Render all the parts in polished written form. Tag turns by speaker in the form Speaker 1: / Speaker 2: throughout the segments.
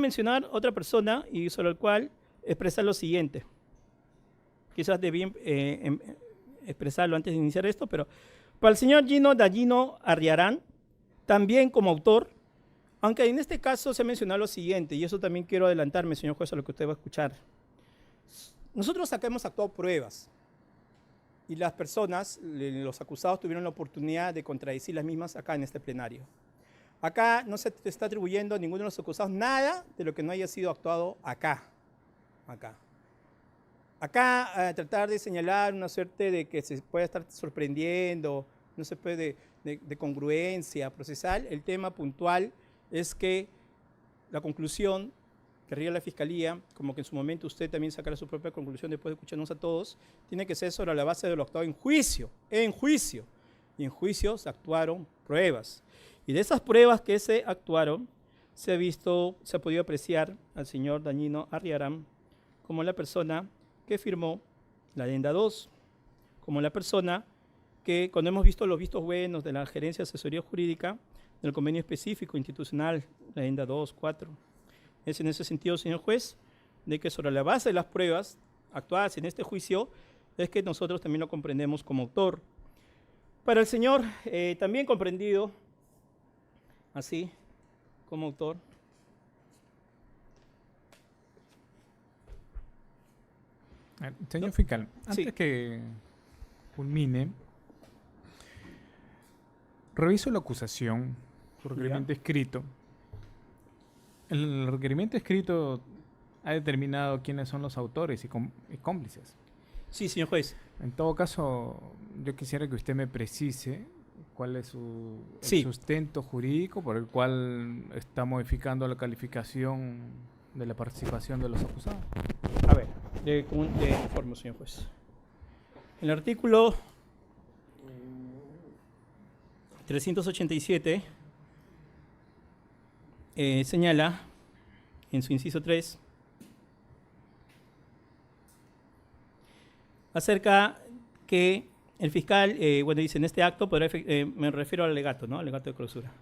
Speaker 1: mencionar otra persona y sobre el cual expresar lo siguiente. Quizás debí expresarlo antes de iniciar esto, pero para el señor Gino Dallino Arriarán, también como autor, aunque en este caso se ha mencionado lo siguiente, y eso también quiero adelantarme, señor juez, a lo que usted va a escuchar. Nosotros acá hemos actuado pruebas y las personas, los acusados, tuvieron la oportunidad de contradecir las mismas acá en este plenario. Acá no se está atribuyendo a ninguno de los acusados nada de lo que no haya sido actuado acá. Acá, tratar de señalar una suerte de que se puede estar sorprendiendo, no se puede de congruencia procesal. El tema puntual es que la conclusión que ríe la Fiscalía, como que en su momento usted también sacará su propia conclusión después de escucharnos a todos, tiene que ser sobre la base de lo actuado en juicio. Y en juicio se actuaron pruebas. Y de esas pruebas que se actuaron, se ha podido apreciar al señor Dallino Arriarán como la persona que firmó la adenda 2, como la persona que, cuando hemos visto los vistos buenos de la Gerencia de Asesoría Jurídica, del convenio específico institucional, la adenda 2, 4, es en ese sentido, señor juez, de que sobre la base de las pruebas actuadas en este juicio, es que nosotros también lo comprendemos como autor. Para el señor, también comprendido así, como autor.
Speaker 2: Señor fiscal, antes
Speaker 1: Sí.
Speaker 2: que culmine, reviso la acusación, su requerimiento escrito. El requerimiento escrito ha determinado quiénes son los autores y cómplices.
Speaker 1: Sí, señor juez.
Speaker 2: En todo caso, yo quisiera que usted me precise cuál es
Speaker 1: Sí.
Speaker 2: el sustento jurídico por el cual está modificando la calificación de la participación de los acusados.
Speaker 1: A ver, le informo, señor juez. El artículo 387 señala en su inciso 3 acerca que el fiscal, dice en este acto podrá me refiero al alegato, ¿no? Alegato de clausura.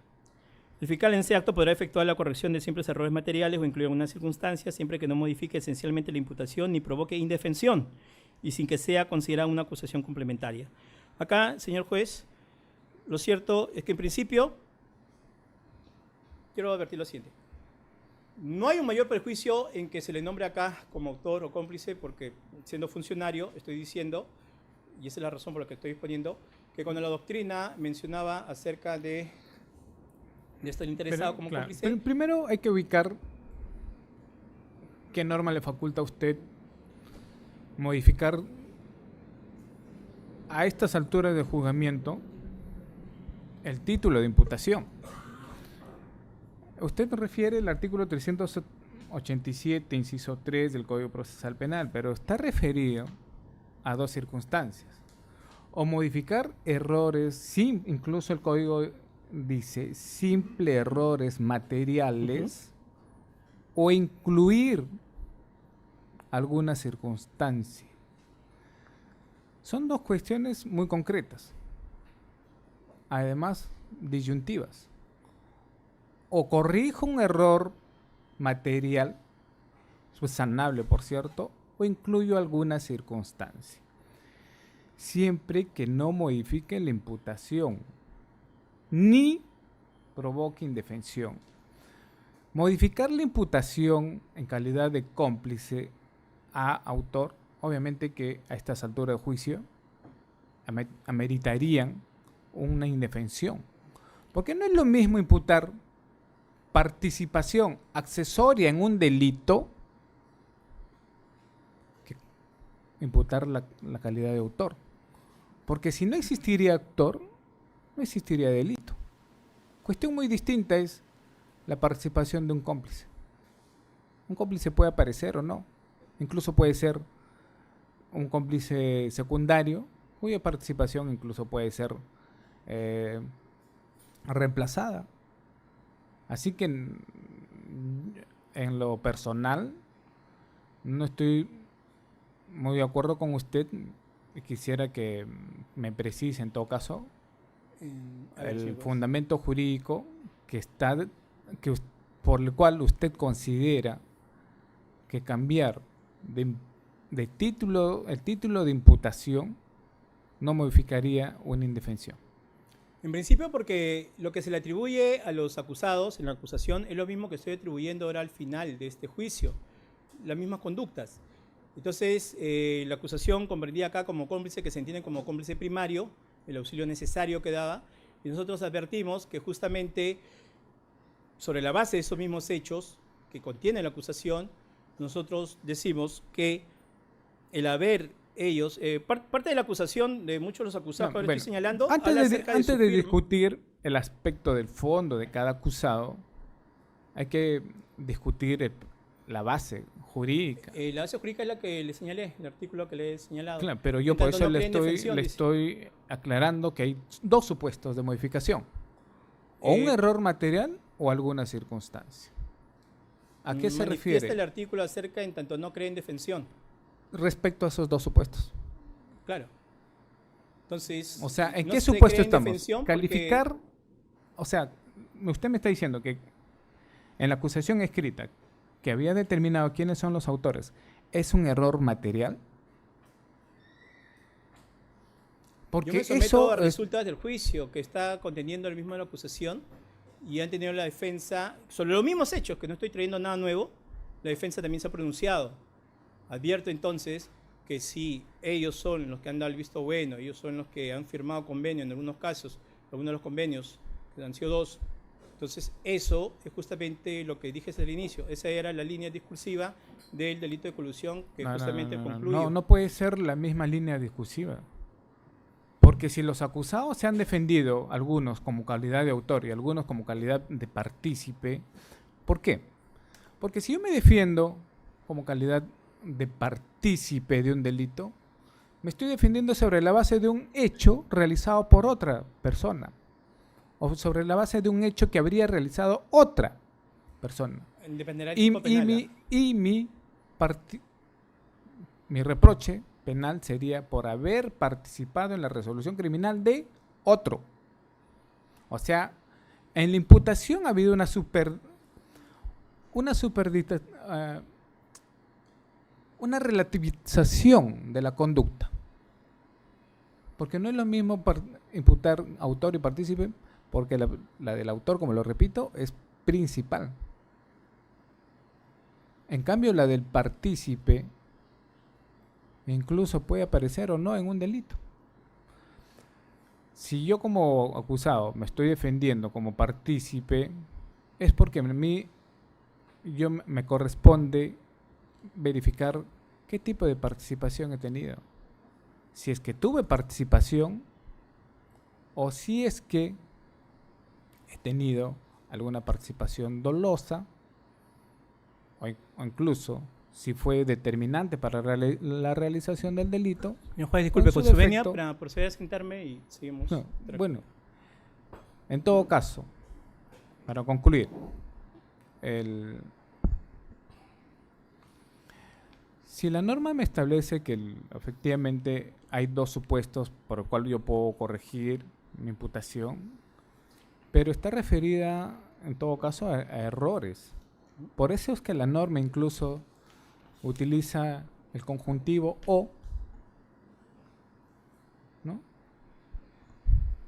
Speaker 1: El fiscal en ese acto podrá efectuar la corrección de simples errores materiales o incluir alguna circunstancia siempre que no modifique esencialmente la imputación ni provoque indefensión y sin que sea considerada una acusación complementaria. Acá, señor juez, lo cierto es que en principio, quiero advertir lo siguiente. No hay un mayor perjuicio en que se le nombre acá como autor o cómplice porque siendo funcionario estoy diciendo, y esa es la razón por la que estoy exponiendo, que cuando la doctrina mencionaba acerca de estar interesado como cómplice.
Speaker 2: Pero primero hay que ubicar qué norma le faculta a usted modificar a estas alturas de juzgamiento el título de imputación. Usted refiere al artículo 387, inciso 3 del Código Procesal Penal, pero está referido a dos circunstancias. O modificar errores, incluso el Código dice simple errores materiales, o incluir alguna circunstancia. Son dos cuestiones muy concretas, además disyuntivas. O corrijo un error material, subsanable por cierto, o incluyo alguna circunstancia. Siempre que no modifique la imputación, ni provoque indefensión. Modificar la imputación en calidad de cómplice a autor, obviamente que a estas alturas de juicio ameritarían una indefensión. Porque no es lo mismo imputar participación accesoria en un delito que imputar la calidad de autor. Porque si no existiría autor, no existiría delito. Cuestión muy distinta es la participación de un cómplice. Un cómplice puede aparecer o no. Incluso puede ser un cómplice secundario, cuya participación incluso puede ser reemplazada. Así que en lo personal no estoy muy de acuerdo con usted y quisiera que me precise en todo caso el fundamento jurídico que por el cual usted considera que cambiar de título, el título de imputación no modificaría una indefensión?
Speaker 1: En principio porque lo que se le atribuye a los acusados en la acusación es lo mismo que estoy atribuyendo ahora al final de este juicio, las mismas conductas. Entonces, la acusación comprendía acá como cómplice, que se entiende como cómplice primario, el auxilio necesario que daba, y nosotros advertimos que justamente sobre la base de esos mismos hechos que contiene la acusación, nosotros decimos que el haber ellos, parte de la acusación de muchos de los acusados que ahora estoy señalando,
Speaker 2: antes de discutir el aspecto del fondo de cada acusado, hay que discutir la base jurídica.
Speaker 1: La base jurídica es la que le señalé, el artículo que le he señalado.
Speaker 2: Claro, pero yo por eso le estoy aclarando que hay dos supuestos de modificación. O un error material o alguna circunstancia. ¿A qué se refiere?
Speaker 1: Manifiesta el artículo acerca en tanto no cree en defensión.
Speaker 2: Respecto a esos dos supuestos.
Speaker 1: Claro. Entonces,
Speaker 2: o sea, ¿en
Speaker 1: no
Speaker 2: qué supuesto estamos? Calificar,
Speaker 1: porque...
Speaker 2: o sea, usted me está diciendo que en la acusación escrita que había determinado quiénes son los autores, ¿es un error material?
Speaker 1: Porque yo me someto a resultas del juicio que está conteniendo el mismo de la acusación y han tenido la defensa sobre los mismos hechos, que no estoy trayendo nada nuevo, la defensa también se ha pronunciado. Advierto entonces que si ellos son los que han dado el visto bueno, ellos son los que han firmado convenio en algunos casos, algunos de los convenios, que han sido 2, entonces eso es justamente lo que dije desde el inicio, esa era la línea discursiva del delito de colusión que justamente concluye.
Speaker 2: No puede ser la misma línea discursiva. Porque si los acusados se han defendido, algunos como calidad de autor y algunos como calidad de partícipe, ¿por qué? Porque si yo me defiendo como calidad de partícipe de un delito, me estoy defendiendo sobre la base de un hecho realizado por otra persona o sobre la base de un hecho que habría realizado otra persona.
Speaker 1: Dependerá del tipo penal.
Speaker 2: Mi reproche penal sería por haber participado en la resolución criminal de otro. O sea, en la imputación ha habido una relativización de la conducta. Porque no es lo mismo imputar autor y partícipe, porque la del autor, como lo repito, es principal. En cambio, la del partícipe incluso puede aparecer o no en un delito. Si yo como acusado me estoy defendiendo como partícipe, es porque a mí me corresponde verificar qué tipo de participación he tenido. Si es que tuve participación o si es que he tenido alguna participación dolosa o incluso si fue determinante para la realización del delito.
Speaker 1: Señor juez, disculpe, con su venia para proceder a sentarme y seguimos.
Speaker 2: No, bueno, en todo caso, para concluir, si la norma me establece que efectivamente hay dos supuestos por los cuales yo puedo corregir mi imputación, pero está referida en todo caso a errores. Por eso es que la norma incluso utiliza el conjuntivo o, ¿no?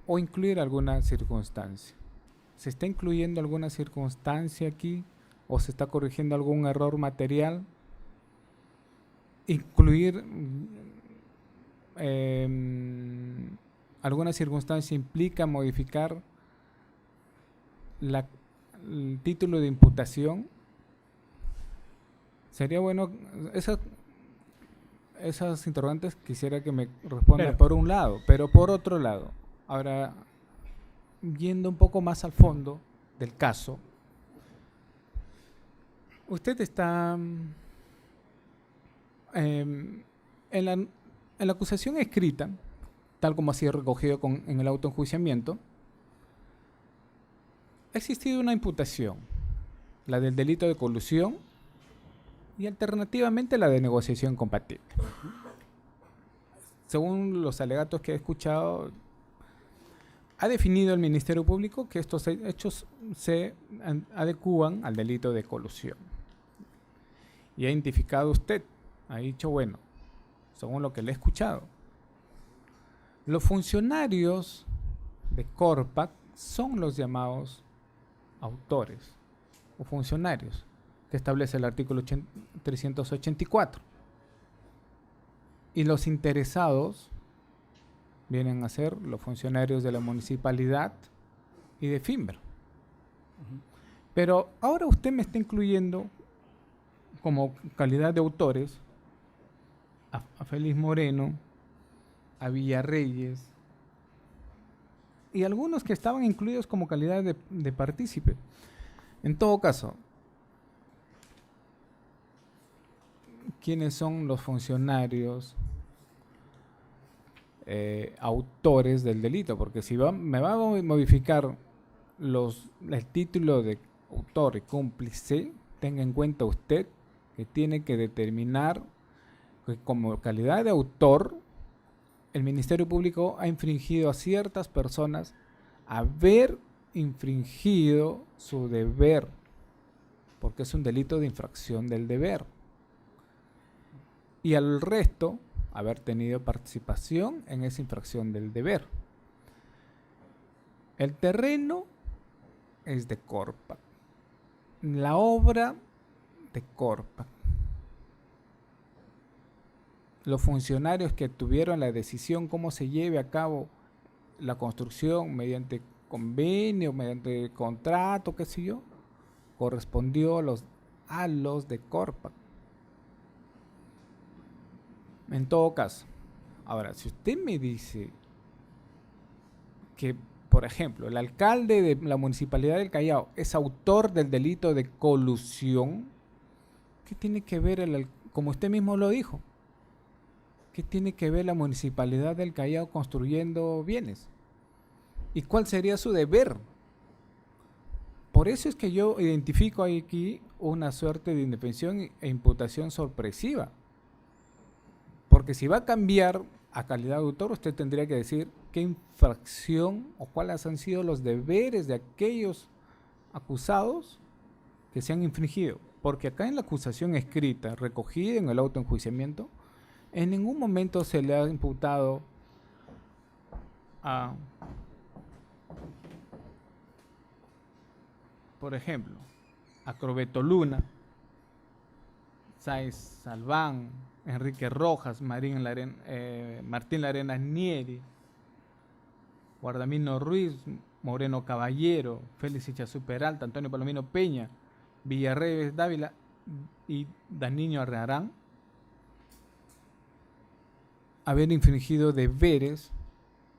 Speaker 2: O incluir alguna circunstancia. ¿Se está incluyendo alguna circunstancia aquí? ¿O se está corrigiendo algún error material? Incluir alguna circunstancia implica modificar el título de imputación. Sería bueno, esas interrogantes quisiera que me respondan por un lado, pero por otro lado, ahora yendo un poco más al fondo del caso, usted está en la acusación escrita, tal como ha sido recogido en el autoenjuiciamiento, ha existido una imputación, la del delito de colusión y alternativamente la de negociación compatible. Según los alegatos que he escuchado, ha definido el Ministerio Público que estos hechos se adecúan al delito de colusión. Y ha identificado usted, ha dicho, bueno, según lo que le he escuchado, los funcionarios de Corpac son los llamados autores o funcionarios que establece el artículo 384. Y los interesados vienen a ser los funcionarios de la municipalidad y de Finver. Pero ahora usted me está incluyendo como calidad de autores a Félix Moreno, a Villarreyes y algunos que estaban incluidos como calidad de partícipe. En todo caso, ¿quiénes son los funcionarios autores del delito? Porque si me va a modificar el título de autor y cómplice, tenga en cuenta usted que tiene que determinar que como calidad de autor el Ministerio Público ha infringido a ciertas personas haber infringido su deber, porque es un delito de infracción del deber, y al resto haber tenido participación en esa infracción del deber. El terreno es de Corpac, la obra de Corpac, los funcionarios que tuvieron la decisión cómo se lleve a cabo la construcción mediante convenio, mediante contrato, qué sé yo, correspondió a los de Corpac. En todo caso, ahora, si usted me dice que, por ejemplo, el alcalde de la Municipalidad del Callao es autor del delito de colusión, ¿qué tiene que ver, como usted mismo lo dijo, qué tiene que ver la Municipalidad del Callao construyendo bienes? ¿Y cuál sería su deber? Por eso es que yo identifico aquí una suerte de indefensión e imputación sorpresiva. Porque si va a cambiar a calidad de autor, usted tendría que decir qué infracción o cuáles han sido los deberes de aquellos acusados que se han infringido. Porque acá en la acusación escrita, recogida en el autoenjuiciamiento, en ningún momento se le ha imputado a, por ejemplo, a Crobeto Luna, Sáez Salván, Enrique Rojas, Martín Larenas Nieri, Guardamino Ruiz, Moreno Caballero, Félix Ichazú Peralta, Antonio Palomino Peña, Villarreyes Dávila y Daniño Arrearán haber infringido deberes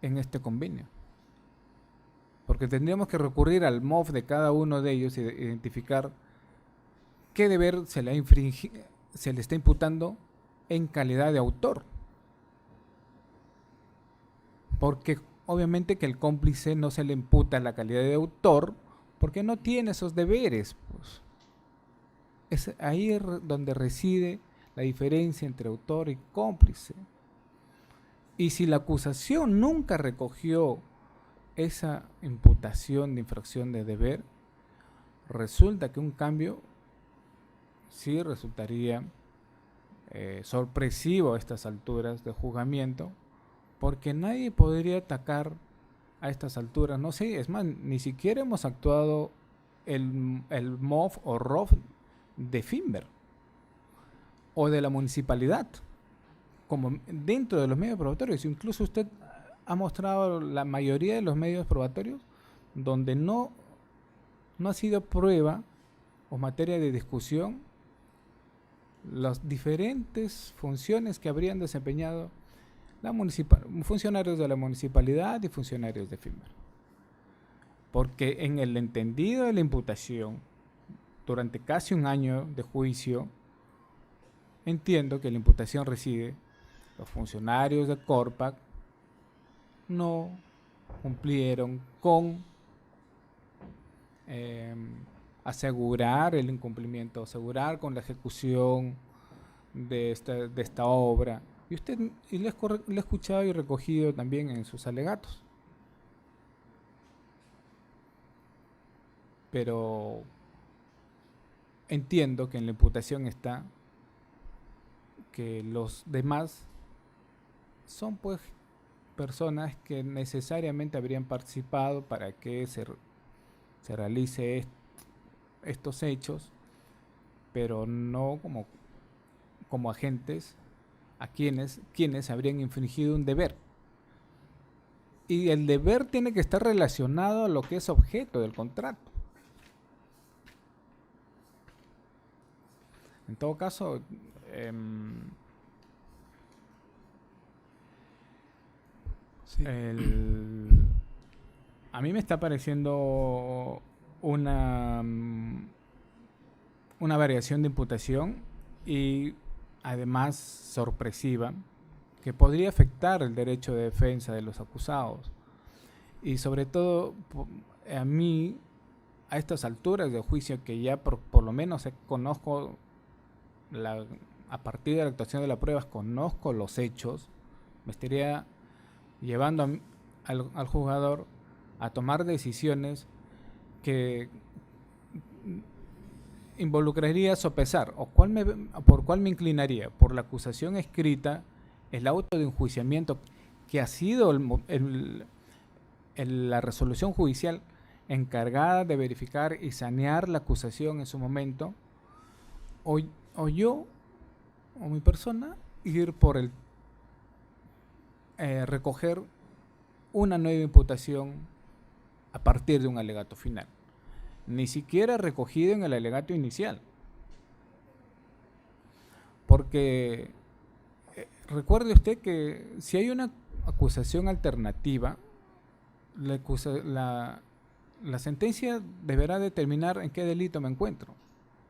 Speaker 2: en este convenio. Porque tendríamos que recurrir al MOF de cada uno de ellos y identificar qué deber se le está imputando en calidad de autor. Porque obviamente que el cómplice no se le imputa la calidad de autor porque no tiene esos deberes. Pues. Es ahí donde reside la diferencia entre autor y cómplice. Y si la acusación nunca recogió esa imputación de infracción de deber, resulta que un cambio sí resultaría sorpresivo a estas alturas de juzgamiento, porque nadie podría atacar a estas alturas. No sé, es más, ni siquiera hemos actuado el MOF o ROF de Finver o de la municipalidad como dentro de los medios probatorios. Incluso usted ha mostrado la mayoría de los medios probatorios donde no ha sido prueba o materia de discusión las diferentes funciones que habrían desempeñado funcionarios de la municipalidad y funcionarios de Finver. Porque en el entendido de la imputación, durante casi un año de juicio, entiendo que la imputación reside los funcionarios de Corpac no cumplieron con asegurar el incumplimiento, asegurar con la ejecución de esta obra. Y usted le he escuchado y recogido también en sus alegatos. pero entiendo que en la imputación está que los demás son pues personas que necesariamente habrían participado para que se realice estos hechos, pero no como agentes a quienes habrían infringido un deber. Y el deber tiene que estar relacionado a lo que es objeto del contrato. En todo caso,
Speaker 1: Sí.
Speaker 2: a mí me está pareciendo una variación de imputación y además sorpresiva que podría afectar el derecho de defensa de los acusados. Y sobre todo, a mí, a estas alturas del juicio, que ya por lo menos conozco, a partir de la actuación de las pruebas, conozco los hechos, me estaría llevando al juzgador a tomar decisiones que involucraría sopesar, por cuál me inclinaría, por la acusación escrita, el auto de enjuiciamiento que ha sido la resolución judicial encargada de verificar y sanear la acusación en su momento, o yo, o mi persona, ir por recoger una nueva imputación a partir de un alegato final. Ni siquiera recogido en el alegato inicial. Porque recuerde usted que si hay una acusación alternativa, la sentencia deberá determinar en qué delito me encuentro.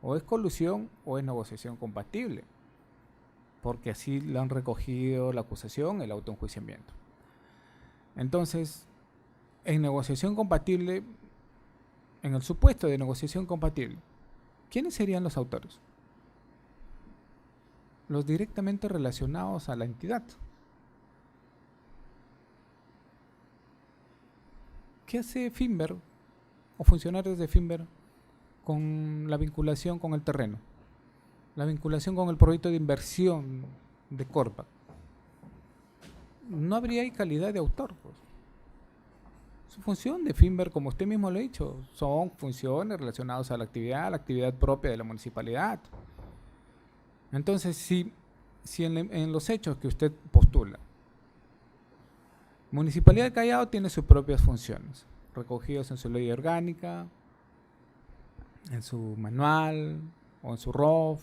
Speaker 2: O es colusión o es negociación compatible. Porque así lo han recogido la acusación, el autoenjuiciamiento. Entonces, en negociación compatible, en el supuesto de negociación compatible, ¿quiénes serían los autores? Los directamente relacionados a la entidad. ¿Qué hace Finver o funcionarios de Finver con la vinculación con el terreno? La vinculación con el proyecto de inversión de Corpa. No habría ahí calidad de autor, pues. Su función de Finver, como usted mismo lo ha dicho, son funciones relacionadas a la actividad propia de la municipalidad. Entonces, si en los hechos que usted postula, Municipalidad de Callao tiene sus propias funciones, recogidas en su ley orgánica, en su manual o en su ROF.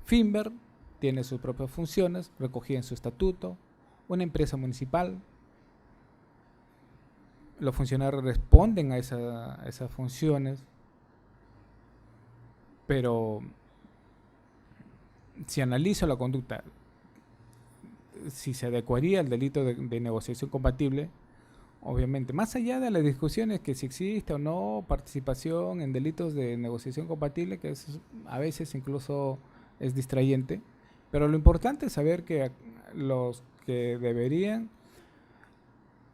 Speaker 2: Finver tiene sus propias funciones, recogidas en su estatuto, una empresa municipal. Los funcionarios responden a esas funciones, pero si analizo la conducta, si se adecuaría al delito de negociación compatible, obviamente, más allá de las discusiones que si existe o no participación en delitos de negociación compatible, que a veces incluso es distrayente, pero lo importante es saber que los que deberían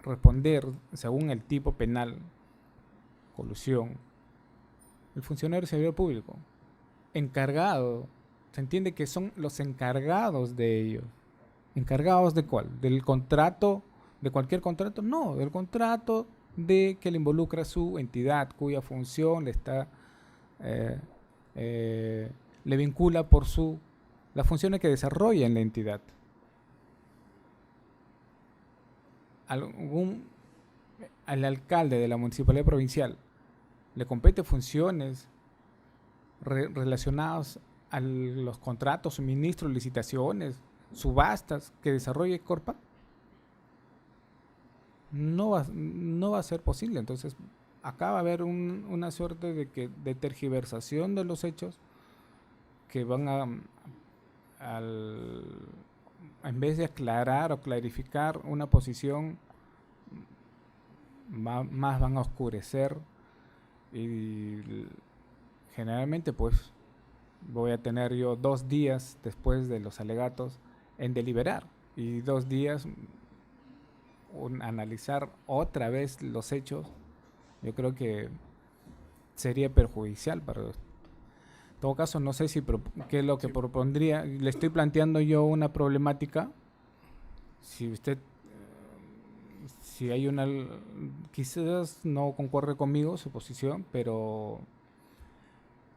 Speaker 2: responder según el tipo penal, colusión, el funcionario servidor público, encargado, se entiende que son los encargados de ello. ¿Encargados de cuál? ¿Del contrato? ¿De cualquier contrato? No, del contrato de que le involucra su entidad, cuya función le está le vincula por las funciones que desarrolla en la entidad. Al alcalde de la municipalidad provincial le compete funciones relacionadas a los contratos, suministros, licitaciones, subastas que desarrolle Corpa. No va a ser posible. Entonces acá va a haber una suerte de tergiversación de los hechos que van en vez de aclarar o clarificar una posición, más van a oscurecer, y generalmente pues voy a tener yo 2 días después de los alegatos en deliberar, y 2 días analizar otra vez los hechos. Yo creo que sería perjudicial para... En todo caso, no sé si qué es lo que propondría. Le estoy planteando yo una problemática. Si usted, si hay una... Quizás no concuerde conmigo su posición, pero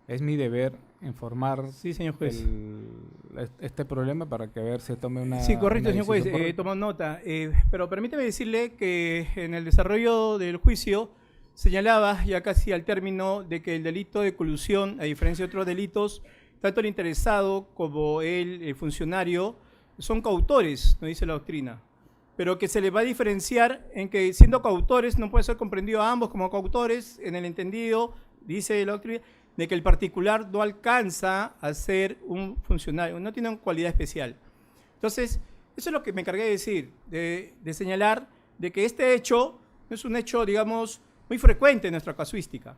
Speaker 2: es mi deber informar
Speaker 1: Sí, señor juez.
Speaker 2: este problema para que a ver se tome una...
Speaker 1: Sí, correcto,
Speaker 2: una
Speaker 1: señor juez.
Speaker 2: decisión correcta.
Speaker 1: Tomo nota. Pero permíteme decirle que en el desarrollo del juicio señalaba ya casi al término de que el delito de colusión, a diferencia de otros delitos, tanto el interesado como el funcionario son coautores, nos dice la doctrina, pero que se les va a diferenciar en que siendo coautores no puede ser comprendido a ambos como coautores en el entendido, dice la doctrina, de que el particular no alcanza a ser un funcionario, no tiene una cualidad especial. Entonces, eso es lo que me encargué de decir, de señalar de que este hecho no es un hecho, digamos, muy frecuente en nuestra casuística,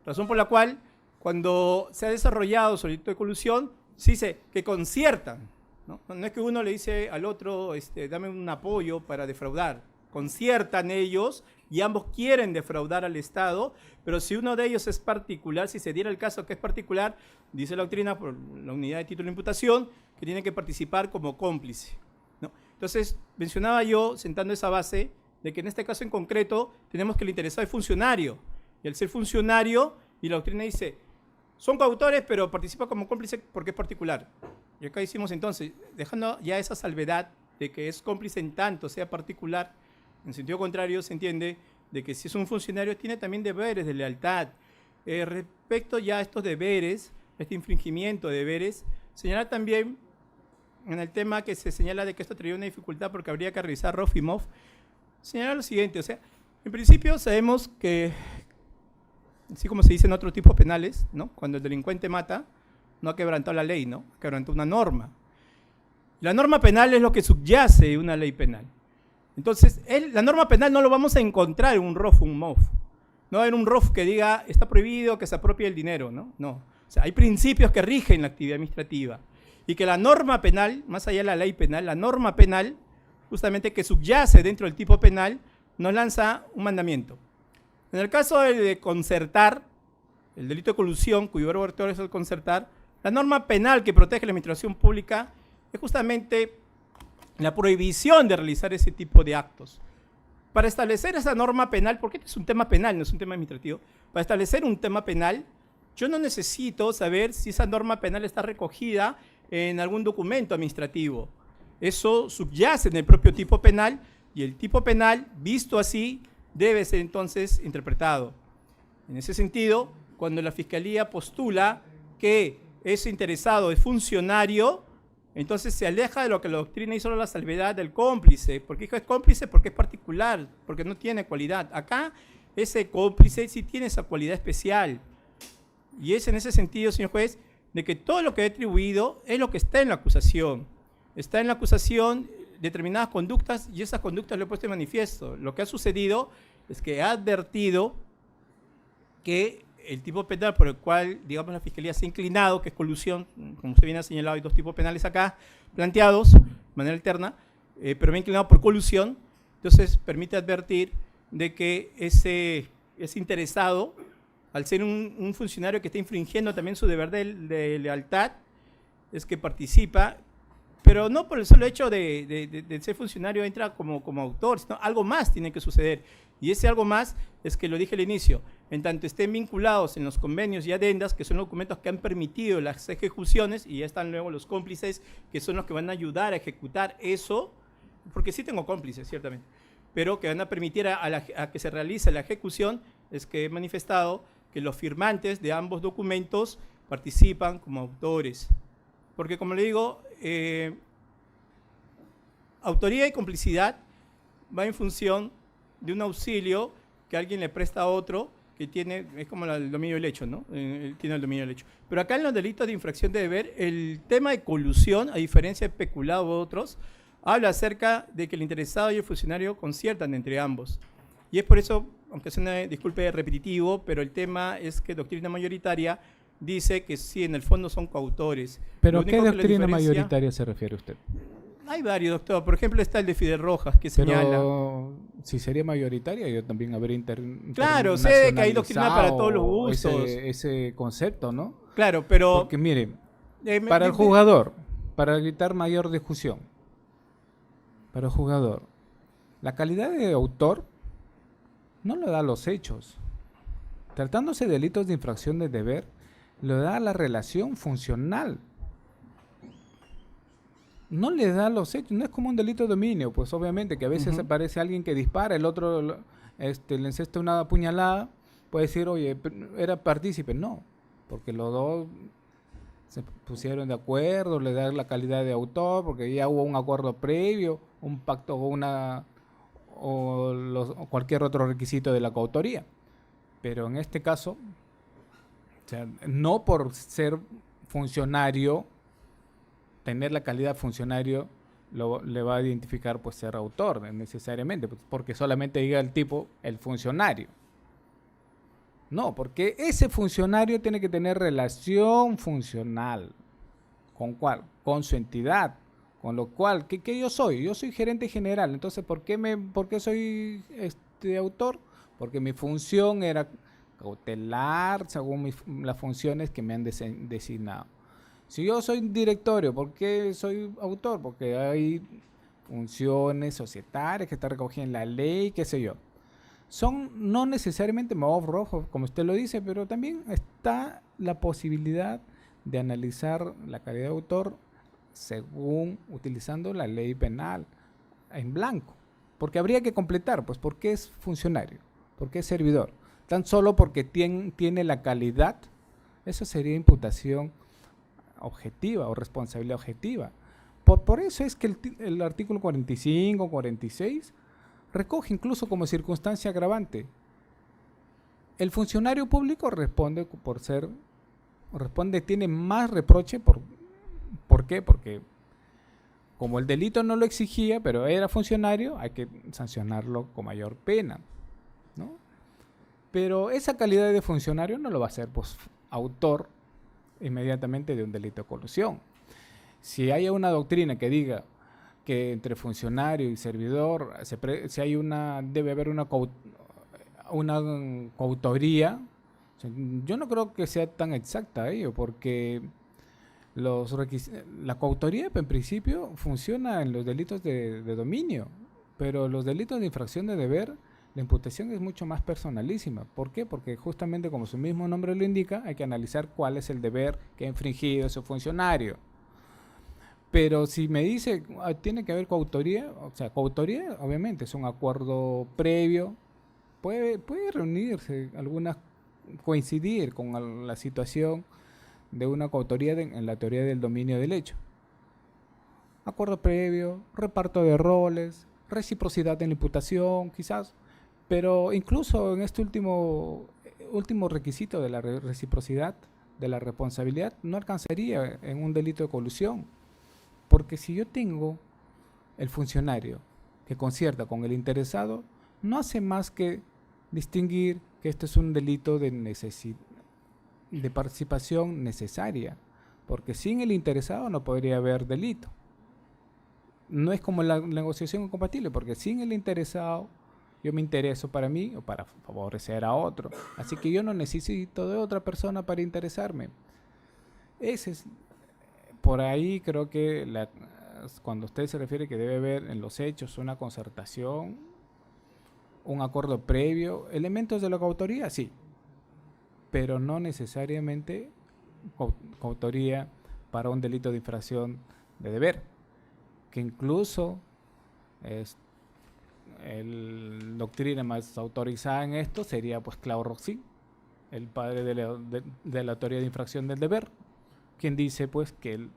Speaker 1: razón por la cual cuando se ha desarrollado su delito de colusión, se dice que conciertan, ¿no? No es que uno le dice al otro, dame un apoyo para defraudar, conciertan ellos y ambos quieren defraudar al Estado, pero si uno de ellos es particular, si se diera el caso que es particular, dice la doctrina por la unidad de título de imputación, que tiene que participar como cómplice, ¿no? Entonces, mencionaba yo, sentando esa base, de que en este caso en concreto tenemos que el interesado es funcionario, y al ser funcionario, y la doctrina dice, son coautores, pero participa como cómplice porque es particular. Y acá hicimos entonces, dejando ya esa salvedad de que es cómplice en tanto sea particular, en sentido contrario se entiende de que si es un funcionario tiene también deberes de lealtad. Respecto ya a estos deberes, este infringimiento de deberes, señalar también en el tema que se señala de que esto traía una dificultad porque habría que revisar Rofimov, señalar lo siguiente, o sea, en principio sabemos que, así como se dice en otros tipos penales, ¿no? Cuando el delincuente mata, no ha quebrantado la ley, ¿no? Ha quebrantado una norma. La norma penal es lo que subyace una ley penal. Entonces, la norma penal no lo vamos a encontrar en un ROF, un MOF. No en un ROF que diga, está prohibido que se apropie el dinero, ¿no? No. O sea, hay principios que rigen la actividad administrativa. Y que la norma penal, más allá de la ley penal, la norma penal, justamente que subyace dentro del tipo penal, nos lanza un mandamiento. En el caso de concertar, el delito de colusión, cuyo verbo rector es el concertar, la norma penal que protege la administración pública es justamente la prohibición de realizar ese tipo de actos. Para establecer esa norma penal, porque este es un tema penal, no es un tema administrativo, para establecer un tema penal, yo no necesito saber si esa norma penal está recogida en algún documento administrativo. Eso subyace en el propio tipo penal y el tipo penal, visto así, debe ser entonces interpretado. En ese sentido, cuando la Fiscalía postula que ese interesado es funcionario, entonces se aleja de lo que la doctrina hizo la salvedad del cómplice. ¿Por qué es cómplice? Porque es particular, porque no tiene cualidad. Acá ese cómplice sí tiene esa cualidad especial. Y es en ese sentido, señor juez, de que todo lo que he atribuido es lo que está en la acusación. Está en la acusación determinadas conductas y esas conductas lo he puesto en manifiesto. Lo que ha sucedido es que ha advertido que el tipo penal por el cual, digamos, la Fiscalía se ha inclinado, que es colusión, como usted bien ha señalado, hay dos tipos penales acá planteados de manera alterna, pero me he inclinado por colusión, entonces permite advertir de que ese interesado, al ser un funcionario que está infringiendo también su deber de lealtad, es que participa, pero no por el solo hecho de ser funcionario entra como autor, sino algo más tiene que suceder. Y ese algo más es que lo dije al inicio, en tanto estén vinculados en los convenios y adendas, que son los documentos que han permitido las ejecuciones, y ya están luego los cómplices, que son los que van a ayudar a ejecutar eso, porque sí tengo cómplices, ciertamente, pero que van a permitir a que se realice la ejecución, es que he manifestado que los firmantes de ambos documentos participan como autores. Porque, como le digo, autoría y complicidad va en función de un auxilio que alguien le presta a otro que tiene, es como el dominio del hecho, ¿no? Tiene el dominio del hecho. Pero acá en los delitos de infracción de deber, el tema de colusión, a diferencia de peculado u otros, habla acerca de que el interesado y el funcionario conciertan entre ambos. Y es por eso, aunque suene, disculpe, repetitivo, pero el tema es que doctrina mayoritaria dice que sí, en el fondo son coautores.
Speaker 2: ¿Pero qué doctrina mayoritaria se refiere usted?
Speaker 1: Hay varios, doctor. Por ejemplo, está el de Fidel Rojas, que señala.
Speaker 2: Pero si sería mayoritaria, yo también habría
Speaker 1: Claro, sé que hay doctrina para todos los
Speaker 2: internacionalizado
Speaker 1: gustos.
Speaker 2: ese concepto, ¿no?
Speaker 1: Claro, pero
Speaker 2: Porque mire,
Speaker 1: me-
Speaker 2: para el
Speaker 1: me-
Speaker 2: jugador, para evitar mayor discusión, para el jugador, la calidad de autor no lo da los hechos. Tratándose de delitos de infracción de deber, lo da la relación funcional. No le da los hechos, no es como un delito de dominio, pues obviamente que a veces
Speaker 1: Ujú.
Speaker 2: aparece alguien que dispara, el otro le encesta una puñalada, puede decir, oye, era partícipe, no, porque los dos se pusieron de acuerdo, le da la calidad de autor, porque ya hubo un acuerdo previo, un pacto o cualquier otro requisito de la coautoría. Pero en este caso, o sea, no por ser funcionario, tener la calidad funcionario, le va a identificar pues ser autor necesariamente, pues, porque solamente diga el tipo el funcionario. No, porque ese funcionario tiene que tener relación funcional. ¿Con cuál? Con su entidad. Con lo cual, ¿qué yo soy? Yo soy gerente general. Entonces, ¿por qué soy autor? Porque mi función era cautelar según las funciones que me han designado. Si yo soy directorio, ¿por qué soy autor? Porque hay funciones societarias que están recogidas en la ley, qué sé yo. Son no necesariamente modos rojos, como usted lo dice, pero también está la posibilidad de analizar la calidad de autor según utilizando la ley penal en blanco. Porque habría que completar, pues, ¿por qué es funcionario? ¿Por qué es servidor? Tan solo porque tiene la calidad, eso sería imputación objetiva o responsabilidad objetiva. Por eso es que el artículo 45, 46 recoge incluso como circunstancia agravante. El funcionario público tiene más reproche ¿por qué? Porque como el delito no lo exigía, pero era funcionario, hay que sancionarlo con mayor pena, ¿no? Pero esa calidad de funcionario no lo va a ser pues, autor inmediatamente de un delito de colusión. Si hay una doctrina que diga que entre funcionario y servidor si hay debe haber una coautoría, o sea, yo no creo que sea tan exacta ello, porque la coautoría en principio funciona en los delitos de dominio, pero los delitos de infracción de deber, la imputación es mucho más personalísima. ¿Por qué? Porque justamente como su mismo nombre lo indica, hay que analizar cuál es el deber que ha infringido ese funcionario. Pero si me dice, tiene que haber coautoría, o sea, coautoría obviamente es un acuerdo previo, puede reunirse, coincidir con la situación de una coautoría en la teoría del dominio del hecho. Acuerdo previo, reparto de roles, reciprocidad en la imputación, quizás, pero incluso en este último requisito de la reciprocidad, de la responsabilidad, no alcanzaría en un delito de colusión. Porque si yo tengo el funcionario que concierta con el interesado, no hace más que distinguir que esto es un delito de participación necesaria, porque sin el interesado no podría haber delito. No es como la negociación incompatible, porque sin el interesado yo me intereso para mí o para favorecer a otro. Así que yo no necesito de otra persona para interesarme. Ese es, por ahí creo que cuando usted se refiere que debe haber en los hechos una concertación, un acuerdo previo, elementos de la coautoría, sí, pero no necesariamente coautoría para un delito de infracción de deber, que incluso es el doctrina más autorizada en esto sería pues Claude Roxy, el padre de la teoría de infracción del deber, quien dice pues que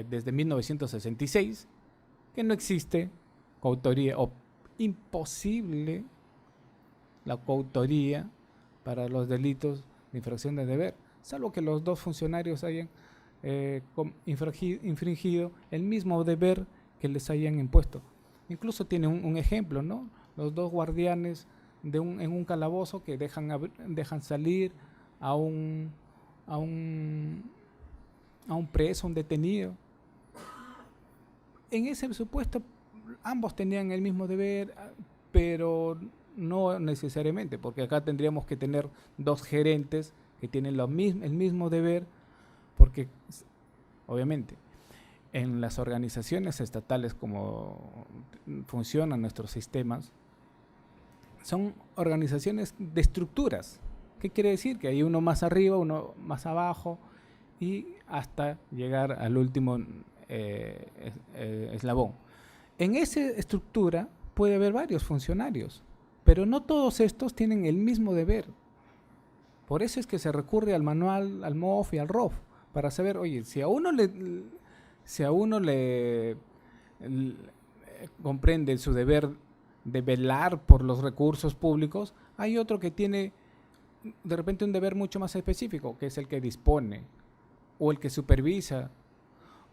Speaker 2: desde 1966 que no existe coautoría o imposible la coautoría para los delitos de infracción de deber, salvo que los dos funcionarios hayan infringido el mismo deber que les hayan impuesto. Incluso tiene un ejemplo, ¿no? Los dos guardianes en un calabozo que dejan salir a un, a un, a un preso, un detenido. En ese supuesto, ambos tenían el mismo deber, pero no necesariamente, porque acá tendríamos que tener dos gerentes que tienen el mismo deber, porque obviamente en las organizaciones estatales, como funcionan nuestros sistemas, son organizaciones de estructuras. ¿Qué quiere decir? Que hay uno más arriba, uno más abajo, y hasta llegar al último eslabón. En esa estructura puede haber varios funcionarios, pero no todos estos tienen el mismo deber. Por eso es que se recurre al manual, al MOF y al ROF, para saber, oye, si a uno le comprende su deber de velar por los recursos públicos, hay otro que tiene de repente un deber mucho más específico, que es el que dispone, o el que supervisa,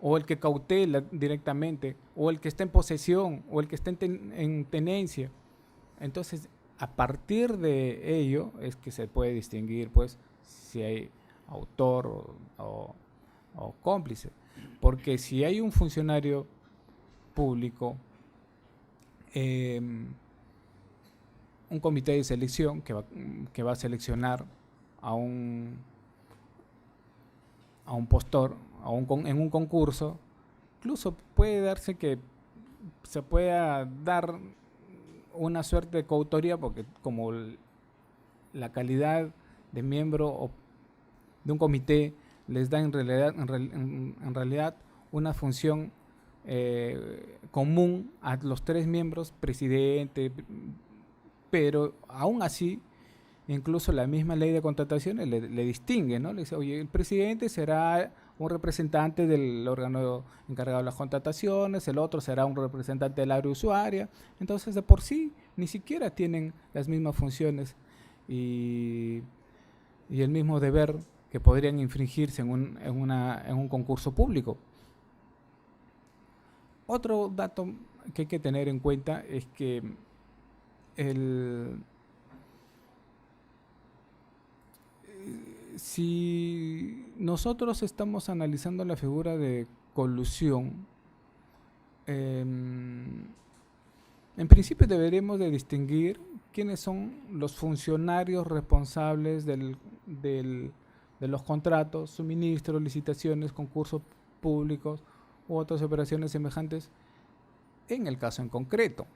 Speaker 2: o el que cautela directamente, o el que está en posesión, o el que está en tenencia. Entonces, a partir de ello es que se puede distinguir, pues, si hay autor o cómplice. Porque si hay un funcionario público, un comité de selección que va a seleccionar a un postor en un concurso, incluso puede darse que se pueda dar una suerte de coautoría, porque como la calidad de miembro de un comité les da en realidad una función común a los tres miembros, presidente, pero aún así, incluso la misma ley de contrataciones le distingue, ¿no? Le dice, oye, el presidente será un representante del órgano encargado de las contrataciones, el otro será un representante del área usuaria. Entonces, de por sí, ni siquiera tienen las mismas funciones y el mismo deber que podrían infringirse en un concurso público. Otro dato que hay que tener en cuenta es que si nosotros estamos analizando la figura de colusión, en principio deberemos de distinguir quiénes son los funcionarios responsables de los contratos, suministros, licitaciones, concursos públicos u otras operaciones semejantes en el caso en concreto.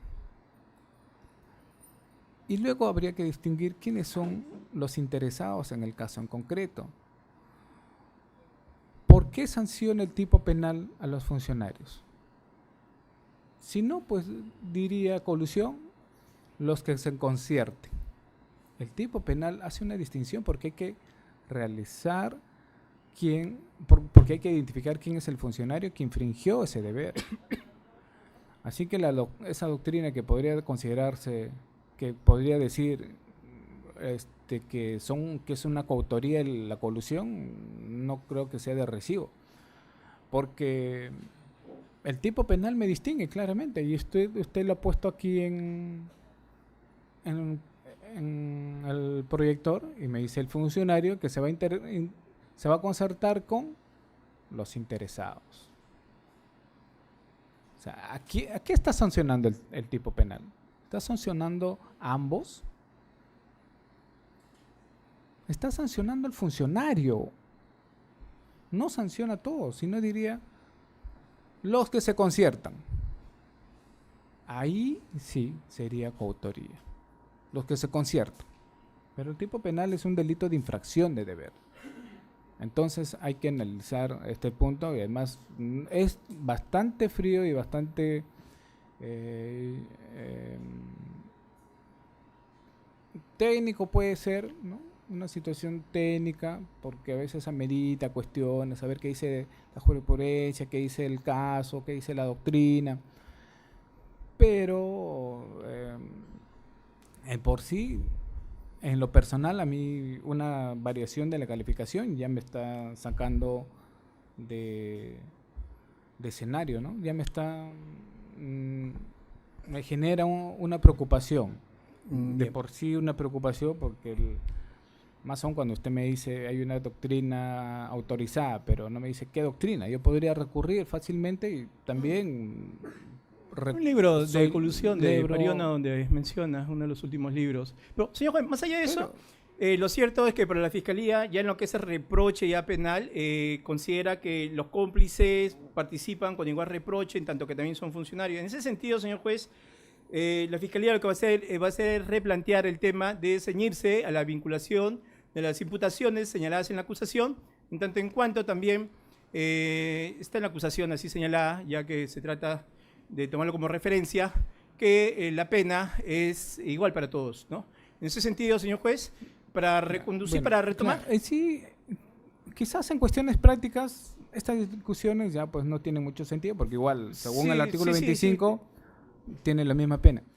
Speaker 2: Y luego habría que distinguir quiénes son los interesados en el caso en concreto. ¿Por qué sanciona el tipo penal a los funcionarios? Si no, pues diría colusión, los que se concierten. El tipo penal hace una distinción porque hay que realizar porque hay que identificar quién es el funcionario que infringió ese deber. Así que esa doctrina que podría considerarse, que podría decir que es una coautoría la colusión, no creo que sea de recibo, porque el tipo penal me distingue claramente, y usted lo ha puesto aquí en el proyector, y me dice el funcionario que se va a concertar con los interesados. O sea, ¿a qué está sancionando el tipo penal? ¿Está sancionando a ambos? Está sancionando al funcionario. No sanciona a todos, sino diría los que se conciertan. Ahí sí sería coautoría. Los que se conciertan. Pero el tipo penal es un delito de infracción de deber. Entonces hay que analizar este punto, y además es bastante frío y bastante técnico puede ser, ¿no? Una situación técnica, porque a veces amerita cuestiones, saber qué dice la jurisprudencia, qué dice el caso, qué dice la doctrina, pero por sí, en lo personal, a mí una variación de la calificación ya me está sacando de escenario, ¿no? Ya me genera una preocupación. De por sí una preocupación, porque Más aún cuando usted me dice hay una doctrina autorizada, pero no me dice qué doctrina. Yo podría recurrir fácilmente y también...
Speaker 1: Un libro
Speaker 2: soy
Speaker 1: de colusión de
Speaker 2: libro-
Speaker 1: Pariona donde menciona uno de los últimos libros. Pero, señor juez, más allá de eso, lo cierto es que para la Fiscalía, ya en lo que es el reproche ya penal, considera que los cómplices participan con igual reproche, en tanto que también son funcionarios. En ese sentido, señor juez, la Fiscalía lo que va a hacer es replantear el tema de ceñirse a la vinculación de las imputaciones señaladas en la acusación, en tanto en cuanto también está en la acusación así señalada, ya que se trata de tomarlo como referencia, que la pena es igual para todos, ¿no? En ese sentido, señor juez, para reconducir,
Speaker 2: Bueno,
Speaker 1: para retomar.
Speaker 2: claro, sí, quizás en cuestiones prácticas estas discusiones ya pues no tienen mucho sentido porque igual, según
Speaker 1: Sí,
Speaker 2: el artículo
Speaker 1: sí, sí,
Speaker 2: 25, tiene la misma pena.